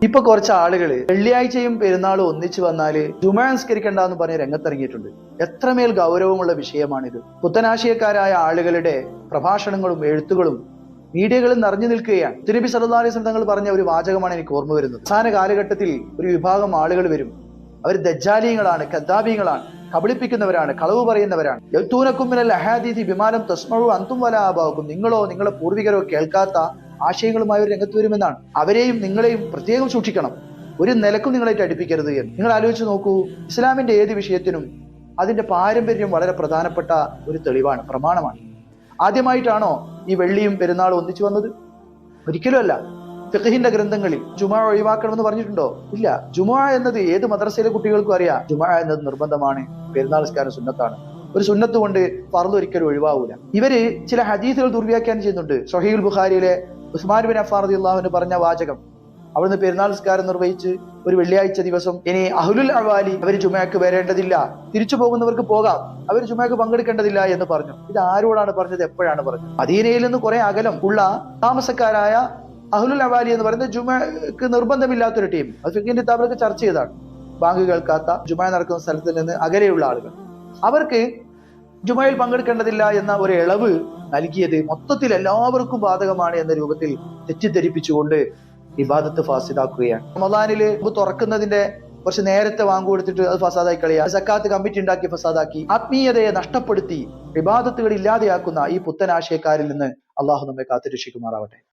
ഇപ്പൊ കുറച്ച് ആളുകള് വെള്ളിയാഴ്ചയും പെരുന്നാളും ഒന്നിച്ചു വന്നാല് ജുമാ നിസ്കരിക്കണ്ട എന്ന് പറഞ്ഞ് രംഗത്തിറങ്ങിയിട്ടുണ്ട്. എത്രമേൽ ഗൗരവമുള്ള വിഷയമാണിത്. പുത്തനാശയക്കാരായ ആളുകളുടെ പ്രഭാഷണങ്ങളും എഴുത്തുകളും മീഡിയകളും നിറഞ്ഞു നിൽക്കുകയാണ്. തിരുനബി സല്ലല്ലാഹു അലൈഹി വസല്ലം തങ്ങൾ പറഞ്ഞ ഒരു വാചകമാണ് എനിക്ക് ഓർമ്മ വരുന്നത്. അവസാന കാലഘട്ടത്തിൽ ഒരു വിഭാഗം ആളുകൾ വരും. അവർ ദജ്ജാലീങ്ങളാണ്, കദ്ദാബീങ്ങളാണ്, കബളിപ്പിക്കുന്നവരാണ്, കളവ് പറയുന്നവരാണ്. യഅ്തൂനകും മിനൽ അഹാദീഥി ബിമാ ലം തസ്മഉ അൻതും വലാ ആബാഉകും. നിങ്ങളോ നിങ്ങളുടെ പൂർവികരോ കേൾക്കാത്ത ആശയങ്ങളുമായി ഒരു രംഗത്ത് വരുമെന്നാണ്. അവരെയും നിങ്ങളെയും പ്രത്യേകം സൂക്ഷിക്കണം. ഒരു നിലക്കും നിങ്ങളായിട്ട് അടുപ്പിക്കരുത് എന്ന്. നിങ്ങൾ ആലോചിച്ച് നോക്കൂ, ഇസ്ലാമിന്റെ ഏത് വിഷയത്തിനും അതിന്റെ പാരമ്പര്യം വളരെ പ്രധാനപ്പെട്ട ഒരു തെളിവാണ്, പ്രമാണമാണ്. ആദ്യമായിട്ടാണോ ഈ വെള്ളിയും പെരുന്നാളും ഒന്നിച്ചു വന്നത്? ഒരിക്കലും അല്ല. ഫിഖ്ഹിന്റെ ഗ്രന്ഥങ്ങളിൽ ജുമുഅ ഒഴിവാക്കണമെന്ന് പറഞ്ഞിട്ടുണ്ടോ? ഇല്ല. ജുമുഅ എന്നത് ഏത് മദ്രസയിലെ കുട്ടികൾക്കും അറിയാം. ജുമുഅ എന്നത് നിർബന്ധമാണ്, പെരുന്നാൾ നിസ്കാരം സുന്നത്താണ്. ഒരു സുന്നത്ത് കൊണ്ട് ഫർദ് ഒരിക്കലും ഒഴിവാകൂല. ഇവര് ചില ഹദീസുകൾ ദുർവ്യാഖ്യാനം ചെയ്യുന്നുണ്ട്. സ്വഹീഹുൽ ബുഖാരിയിലെ ഉസ്മാൻ ബിൻ അഫ്ഫാൻ റളിയല്ലാഹു അൻഹു പറഞ്ഞ വാചകം, അവിടുന്ന് പെരുന്നാൾ നിസ്കാരം നിർവഹിച്ച് ഒരു വെള്ളിയാഴ്ച ദിവസം ഇനി അഹ്ലുൽ അവാലി അവർ ജുമുഅക്ക് വരേണ്ടതില്ല, തിരിച്ചു പോകുന്നവർക്ക് പോകാം, അവർ ജുമുഅക്ക് പങ്കെടുക്കേണ്ടതില്ല എന്ന് പറഞ്ഞു. ഇത് ആരോടാണ് പറഞ്ഞത്? എപ്പോഴാണ് പറഞ്ഞത്? മദീനയിൽ നിന്ന് കുറെ അകലം ഉള്ള താമസക്കാരായ അഹ്ലുൽ അവാലി എന്ന് പറയുന്നത് ജുമുഅക്ക് നിർബന്ധമില്ലാത്തൊരു ടീം. അത് ഫിഖ്ഹിന്റെ കിതാബിലൊക്കെ ചർച്ച ചെയ്താണ്. ബാങ്ക് കേൾക്കാത്ത, ജുമുഅ നടക്കുന്ന സ്ഥലത്തിൽ നിന്ന് അകലെയുള്ള ആളുകൾ, അവർക്ക് ജുമുഅയിൽ പങ്കെടുക്കേണ്ടതില്ല എന്ന ഒരു ഇളവ് നൽകിയത് മൊത്തത്തിൽ എല്ലാവർക്കും ബാധകമാണ് എന്ന രൂപത്തിൽ തെറ്റിദ്ധരിപ്പിച്ചുകൊണ്ട് ഇബാദത്ത് ഫാസിദാക്കുകയാണ്. റമദാനിൽ തുറക്കുന്നതിന്റെ കുറച്ച് നേരത്തെ വാങ്ങു കൊടുത്തിട്ട് അത് ഫസാദായി കളയുക, സക്കാത്ത് കമ്മിറ്റി ഉണ്ടാക്കി ഫസാദാക്കി, ആത്മീയതയെ നഷ്ടപ്പെടുത്തി ഇബാദത്തുകൾ ഇല്ലാതെയാക്കുന്ന ഈ പുത്തനാശയക്കാരിൽ നിന്ന് അള്ളാഹു നമ്മെ കാത്തുരക്ഷിക്കുമാറാവട്ടെ.